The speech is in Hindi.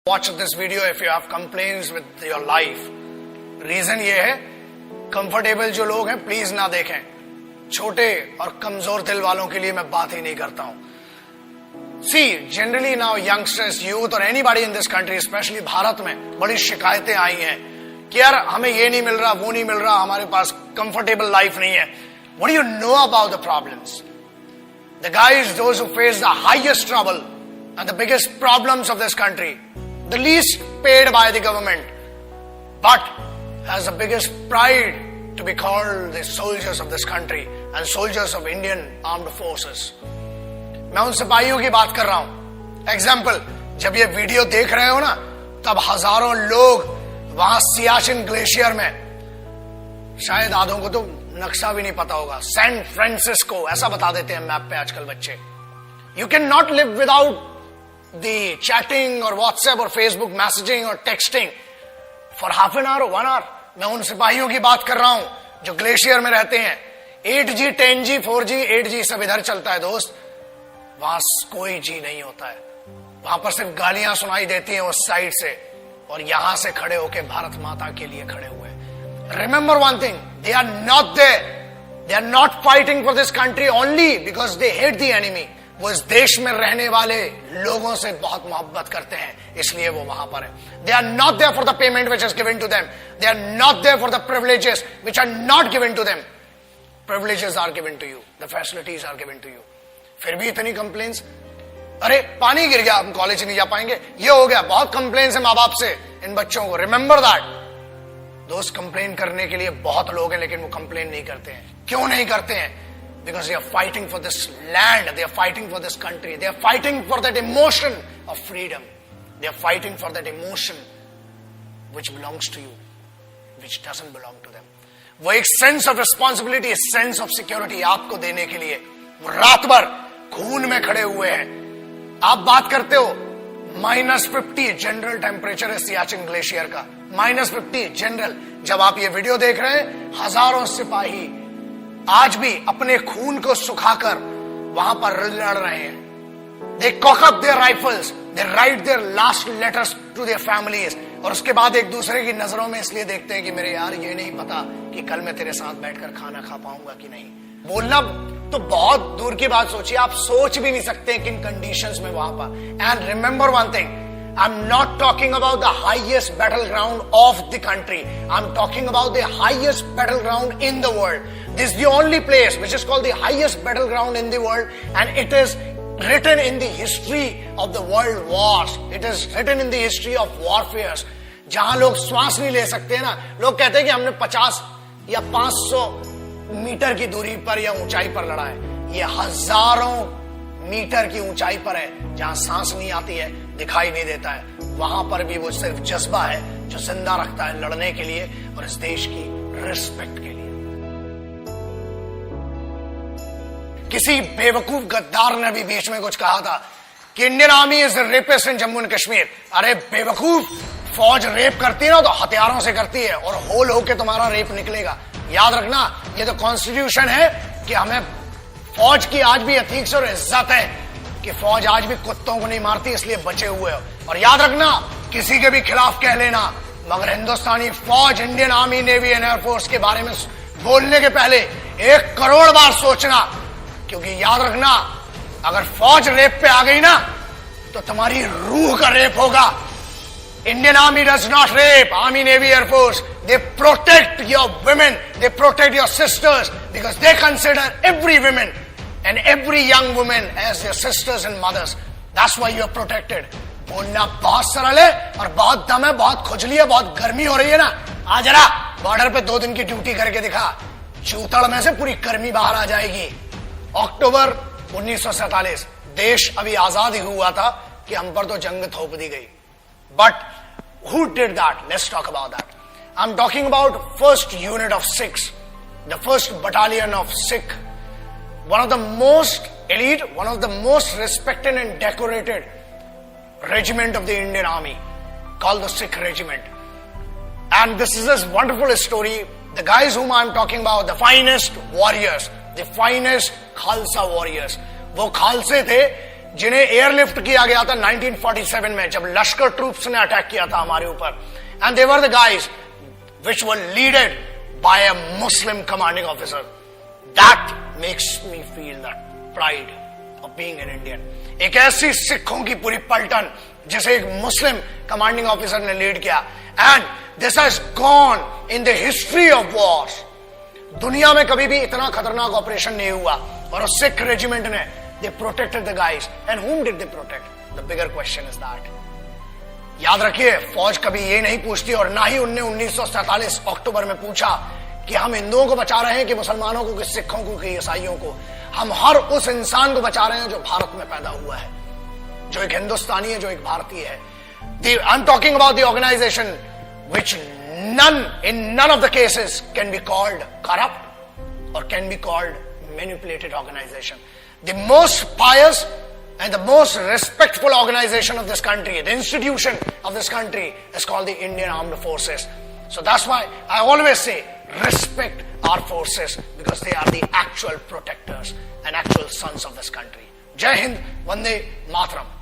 Watch this video if you have complaints with your life. Reason ये है, कंफर्टेबल जो लोग हैं प्लीज ना देखें. छोटे और कमजोर दिल वालों के लिए मैं बात ही नहीं करता हूं. See, generally now youngsters, youth or anybody in this country, especially Bharat में बड़ी शिकायतें आई हैं कि यार हमें ये नहीं मिल रहा, वो नहीं मिल रहा, हमारे पास कंफर्टेबल लाइफ नहीं है. What do you know about the problems? The guys, those who face the highest trouble and the biggest problems of this country, the least paid by the government, but has the biggest pride to be called the soldiers of this country and soldiers of Indian armed forces. मैं उन सिपाहियों की बात कर रहा हूं. एग्जाम्पल, जब ये वीडियो देख रहे हो ना, तब हजारों लोग वहां सियाचिन ग्लेशियर में, शायद आधों को तो नक्शा भी नहीं पता होगा, सैन फ्रांसिस्को ऐसा बता देते हैं मैप पे आजकल बच्चे. You can not live without the chatting और व्हाट्सएप और फेसबुक मैसेजिंग और texting for half an hour और 1 आवर. मैं उन सिपाहियों की बात कर रहा हूं जो ग्लेशियर में रहते हैं. 8G 10G 4G 8G सब इधर चलता है दोस्त. वहां कोई जी नहीं होता है. वहां पर सिर्फ गालियां सुनाई देती हैं उस साइड से, और यहां से खड़े होकर भारत माता के लिए खड़े हुए. Remember one thing, they are not there, they are not fighting for this country only because they hate the enemy. वो इस देश में रहने वाले लोगों से बहुत मोहब्बत करते हैं, इसलिए वो वहां पर है. They are not there for the payment which is given to them. They are not there for the privileges which are not given to them. Privileges are given to you, the facilities are given to you. फिर भी इतनी कंप्लेन्स. अरे पानी गिर गया, हम कॉलेज नहीं जा पाएंगे, ये हो गया. बहुत कंप्लेन्स है माँ बाप से इन बच्चों को. Remember that. दोस्त, कंप्लेन करने के लिए बहुत लोग हैं, लेकिन वो कंप्लेन नहीं करते हैं. क्यों नहीं करते हैं? Because they are fighting for this land, they are fighting for this country, they are fighting for that emotion of freedom, they are fighting for that emotion which belongs to you, which doesn't belong to them. वो एक sense of responsibility, sense of security आपको देने के लिए वो रात भर खून में खड़े हुए हैं. आप बात करते हो -50 जनरल टेम्परेचर है सियाचिन ग्लेशियर का. -50 जनरल. जब आप ये वीडियो देख रहे हैं, हजारों सिपाही आज भी अपने खून को सुखाकर वहां पर लड़ रहे हैं. They cock up their rifles, they write their last letters to their families, और उसके बाद एक दूसरे की नजरों में इसलिए देखते हैं कि मेरे यार ये नहीं पता कि कल मैं तेरे साथ बैठकर खाना खा पाऊंगा कि नहीं. बोलना तो बहुत दूर की बात सोचिए, आप सोच भी नहीं सकते किन कंडीशंस में वहां पर. And remember one thing, I'm not talking about the highest battleground of the country. I'm talking about the highest battleground in the world. This is the only place which is called the highest battleground in the world, and it is written in the history of the world wars. It is written in the history of warfares. जहां लोग श्वास नहीं ले सकते ना, लोग कहते हैं कि हमने 50 या 500 मीटर की दूरी पर या ऊंचाई पर लड़ा है. ये हजारों मीटर की ऊंचाई पर है, जहां सांस नहीं आती है, दिखाई नहीं देता है. वहां पर भी वो सिर्फ जज्बा है जो जिंदा रखता है लड़ने के लिए और इस देश की रिस्पेक्ट के लिए. किसी बेवकूफ गद्दार ने भी बीच में कुछ कहा था कि Indian army is rapist in Jammu and Kashmir. अरे बेवकूफ, फौज रेप करती है ना तो हथियारों से करती है, और होल होके तुम्हारा रेप निकलेगा. याद रखना, ये तो कॉन्स्टिट्यूशन है कि हमें फौज की आज भी एथिक्स और इज्जत है कि फौज आज भी कुत्तों को नहीं मारती, इसलिए बचे हुए हो. और याद रखना, किसी के भी खिलाफ कह लेना, मगर हिंदुस्तानी फौज, Indian army, navy and air force के बारे में बोलने के पहले 1 करोड़ बार सोचना. क्योंकि याद रखना, अगर फौज रेप पे आ गई ना तो तुम्हारी रूह का रेप होगा. Indian army does not rape. Army, navy, air force, they protect your women, they protect your sisters, because they consider every woman and every young woman as their sisters and mothers. That's why you are protected. बोलना बहुत सरल है और बहुत दम है, बहुत खुजली है, बहुत गर्मी हो रही है ना. आ जरा बॉर्डर पे 2 दिन की ड्यूटी करके दिखा, चूतड़ में से पूरी गर्मी बाहर आ जाएगी. अक्टूबर 1947, देश अभी आजाद ही हुआ था कि हम पर तो जंग थोप दी गई. But who did that? Let's talk about that. I'm talking about first unit of Sikhs, the first battalion of Sikh, one of the most elite, one of the most respected and decorated regiment of the Indian Army, called the Sikh Regiment. And this is a wonderful story. The guys whom I'm talking about, the finest warriors, the finest Khalsa warriors, वो खालसे थे जिन्हें एयरलिफ्ट किया गया था 1947 में, जब लश्कर ट्रूप्स ने अटैक किया था हमारे ऊपर, and they were the guys which were leaded by a Muslim commanding officer. That makes me feel that pride of being an Indian. एक ऐसी सिखों की पूरी पलटन जिसे एक मुस्लिम कमांडिंग ऑफिसर ने लीड किया, and this has gone in the history of wars. दुनिया में कभी भी इतना खतरनाक ऑपरेशन नहीं हुआ, और उस सिख रेजिमेंट ने they protected the guys. And whom did they protect? The bigger question is that. याद रखिए, फौज कभी ये नहीं पूछती, और ना ही उनने 1947 अक्टूबर में पूछा कि हम हिंदुओं को बचा रहे हैं कि मुसलमानों को, कि सिखों को, कि ईसाइयों को. हम हर उस इंसान को बचा रहे हैं जो भारत में पैदा हुआ है, जो एक हिंदुस्तानी है, जो एक भारतीय है. I am talking about the organisation which in none of the cases can be called corrupt or can be called manipulated organization. The most pious and the most respectful organization of this country, the institution of this country, is called the Indian Armed Forces. So that's why I always say respect our forces, because they are the actual protectors and actual sons of this country. Jai Hind, Vande Mataram.